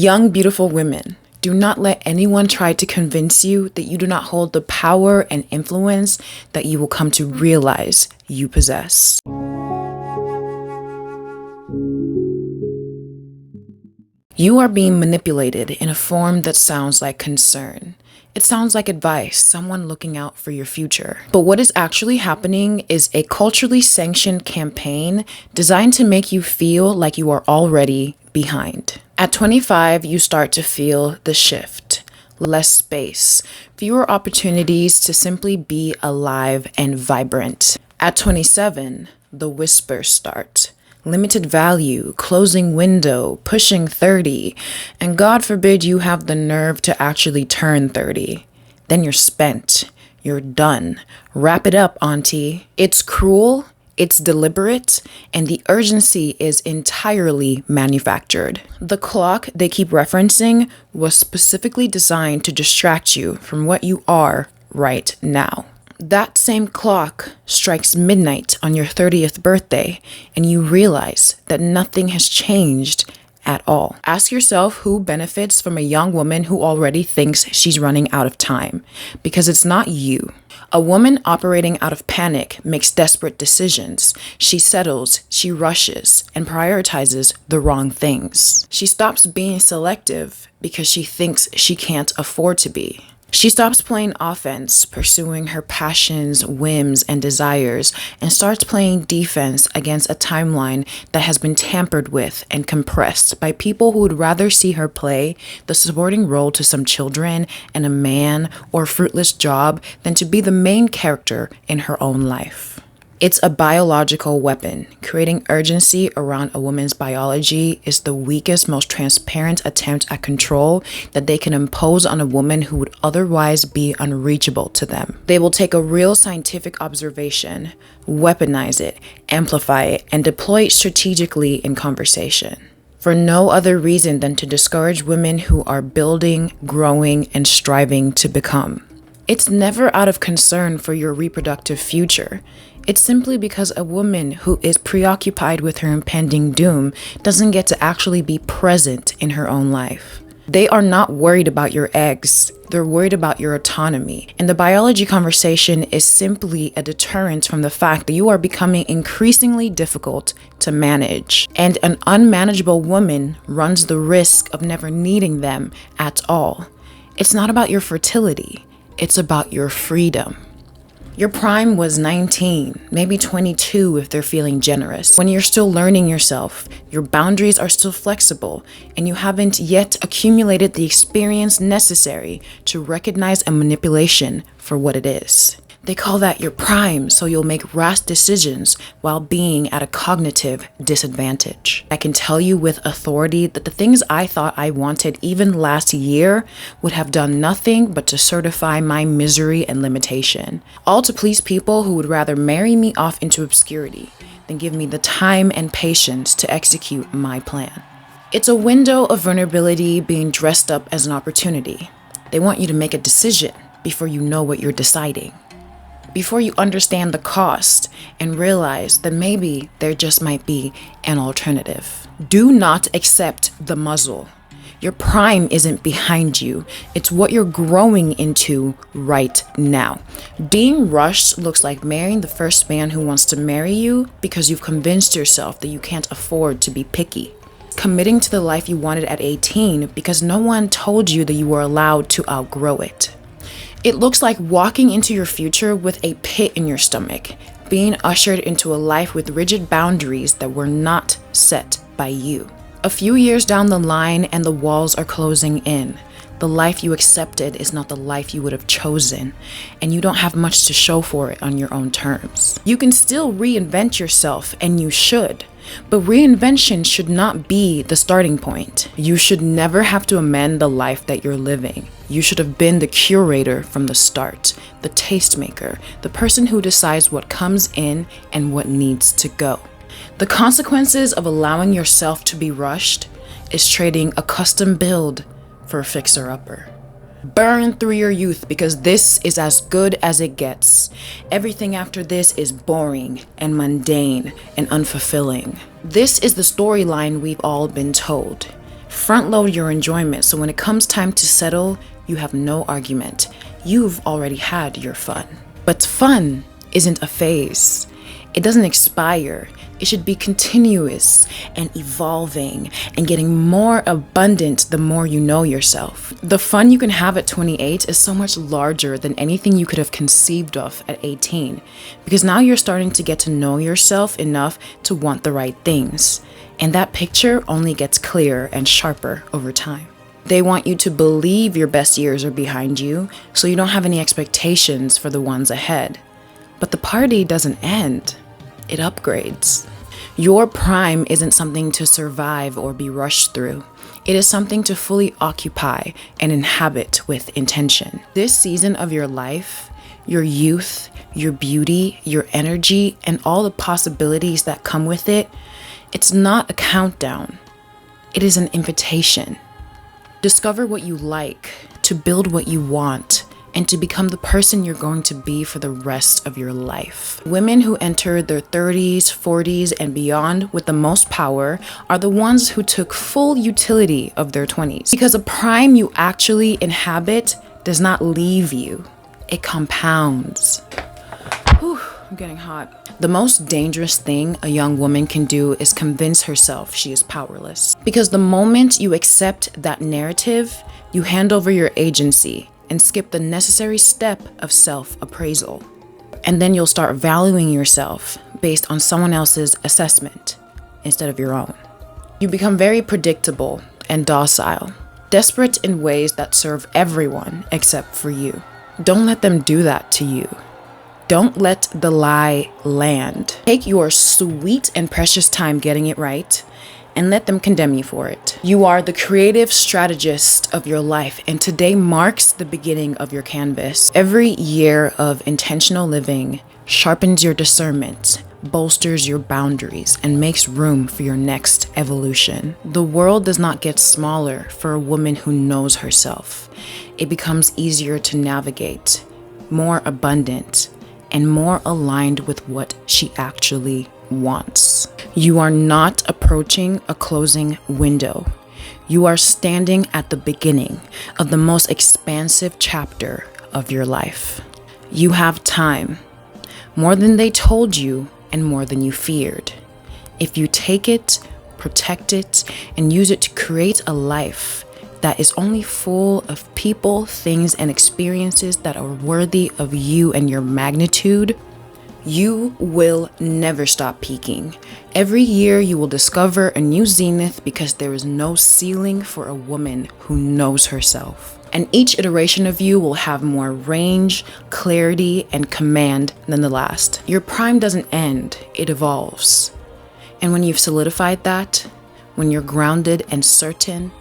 Young, beautiful women, do not let anyone try to convince you that you do not hold the power and influence that you will come to realize you possess. You are being manipulated in a form that sounds like concern. It sounds like advice, someone looking out for your future. But what is actually happening is a culturally sanctioned campaign designed to make you feel like you are already behind. At 25, you start to feel the shift. Less space, fewer opportunities to simply be alive and vibrant. At 27, the whispers start. Limited value, closing window, pushing 30, and God forbid you have the nerve to actually turn 30. Then you're spent. You're done. Wrap it up, auntie. It's cruel, it's deliberate, and the urgency is entirely manufactured. The clock they keep referencing was specifically designed to distract you from what you are right now. That same clock strikes midnight on your 30th birthday, and you realize that nothing has changed at all. Ask yourself who benefits from a young woman who already thinks she's running out of time, because it's not you. A woman operating out of panic makes desperate decisions. She settles, she rushes, and prioritizes the wrong things. She stops being selective because she thinks she can't afford to be. She stops playing offense, pursuing her passions, whims, and desires, and starts playing defense against a timeline that has been tampered with and compressed by people who would rather see her play the supporting role to some children and a man or fruitless job than to be the main character in her own life. It's a biological weapon. Creating urgency around a woman's biology is the weakest, most transparent attempt at control that they can impose on a woman who would otherwise be unreachable to them. They will take a real scientific observation, weaponize it, amplify it, and deploy it strategically in conversation, for no other reason than to discourage women who are building, growing, and striving to become. It's never out of concern for your reproductive future. It's simply because a woman who is preoccupied with her impending doom doesn't get to actually be present in her own life. They are not worried about your eggs. They're worried about your autonomy. And the biology conversation is simply a deterrent from the fact that you are becoming increasingly difficult to manage. And an unmanageable woman runs the risk of never needing them at all. It's not about your fertility. It's about your freedom. Your prime was 19, maybe 22 if they're feeling generous. When you're still learning yourself, your boundaries are still flexible, and you haven't yet accumulated the experience necessary to recognize a manipulation for what it is. They call that your prime, so you'll make rash decisions while being at a cognitive disadvantage. I can tell you with authority that the things I thought I wanted even last year would have done nothing but to certify my misery and limitation, all to please people who would rather marry me off into obscurity than give me the time and patience to execute my plan. It's a window of vulnerability being dressed up as an opportunity. They want you to make a decision before you know what you're deciding, before you understand the cost and realize that maybe there just might be an alternative. Do not accept the muzzle. Your prime isn't behind you. It's what you're growing into right now. Being rushed looks like marrying the first man who wants to marry you because you've convinced yourself that you can't afford to be picky. Committing to the life you wanted at 18 because no one told you that you were allowed to outgrow it. It looks like walking into your future with a pit in your stomach, being ushered into a life with rigid boundaries that were not set by you. A few years down the line and the walls are closing in. The life you accepted is not the life you would have chosen, and you don't have much to show for it on your own terms. You can still reinvent yourself, and you should. But reinvention should not be the starting point. You should never have to amend the life that you're living. You should have been the curator from the start, the tastemaker, the person who decides what comes in and what needs to go. The consequences of allowing yourself to be rushed is trading a custom build for a fixer-upper. Burn through your youth because this is as good as it gets. Everything after this is boring and mundane and unfulfilling. This is the storyline we've all been told. Front load your enjoyment so when it comes time to settle, you have no argument. You've already had your fun. But fun isn't a phase. It doesn't expire. It should be continuous and evolving and getting more abundant the more you know yourself. The fun you can have at 28 is so much larger than anything you could have conceived of at 18, because now you're starting to get to know yourself enough to want the right things. And that picture only gets clearer and sharper over time. They want you to believe your best years are behind you, so you don't have any expectations for the ones ahead. But the party doesn't end. It upgrades. Your prime isn't something to survive or be rushed through. It is something to fully occupy and inhabit with intention. This season of your life, your youth, your beauty, your energy, and all the possibilities that come with it, it's not a countdown. It is an invitation. Discover what you like, to build what you want, and to become the person you're going to be for the rest of your life. Women who enter their 30s, 40s, and beyond with the most power are the ones who took full utility of their 20s. Because a prime you actually inhabit does not leave you. It compounds. Whew, I'm getting hot. The most dangerous thing a young woman can do is convince herself she is powerless. Because the moment you accept that narrative, you hand over your agency and skip the necessary step of self-appraisal. And then you'll start valuing yourself based on someone else's assessment instead of your own. You become very predictable and docile, desperate in ways that serve everyone except for you. Don't let them do that to you. Don't let the lie land. Take your sweet and precious time getting it right and let them condemn you for it. You are the creative strategist of your life, and today marks the beginning of your canvas. Every year of intentional living sharpens your discernment, bolsters your boundaries, and makes room for your next evolution. The world does not get smaller for a woman who knows herself. It becomes easier to navigate, more abundant, and more aligned with what she actually wants. You are not approaching a closing window. You are standing at the beginning of the most expansive chapter of your life. You have time, more than they told you and more than you feared. If you take it, protect it, and use it to create a life that is only full of people, things, and experiences that are worthy of you and your magnitude, you will never stop peaking. Every year you will discover a new zenith because there is no ceiling for a woman who knows herself. And each iteration of you will have more range, clarity, and command than the last. Your prime doesn't end, it evolves. And when you've solidified that, when you're grounded and certain,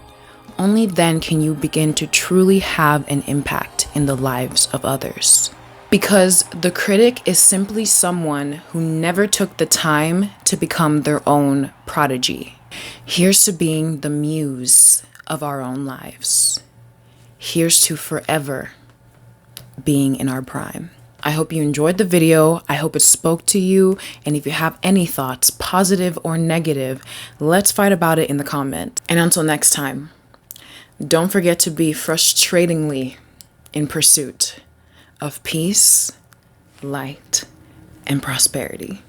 only then can you begin to truly have an impact in the lives of others. Because the critic is simply someone who never took the time to become their own prodigy. Here's to being the muse of our own lives. Here's to forever being in our prime. I hope you enjoyed the video. I hope it spoke to you. And if you have any thoughts, positive or negative, let's fight about it in the comments. And until next time, don't forget to be frustratingly in pursuit of peace, light, and prosperity.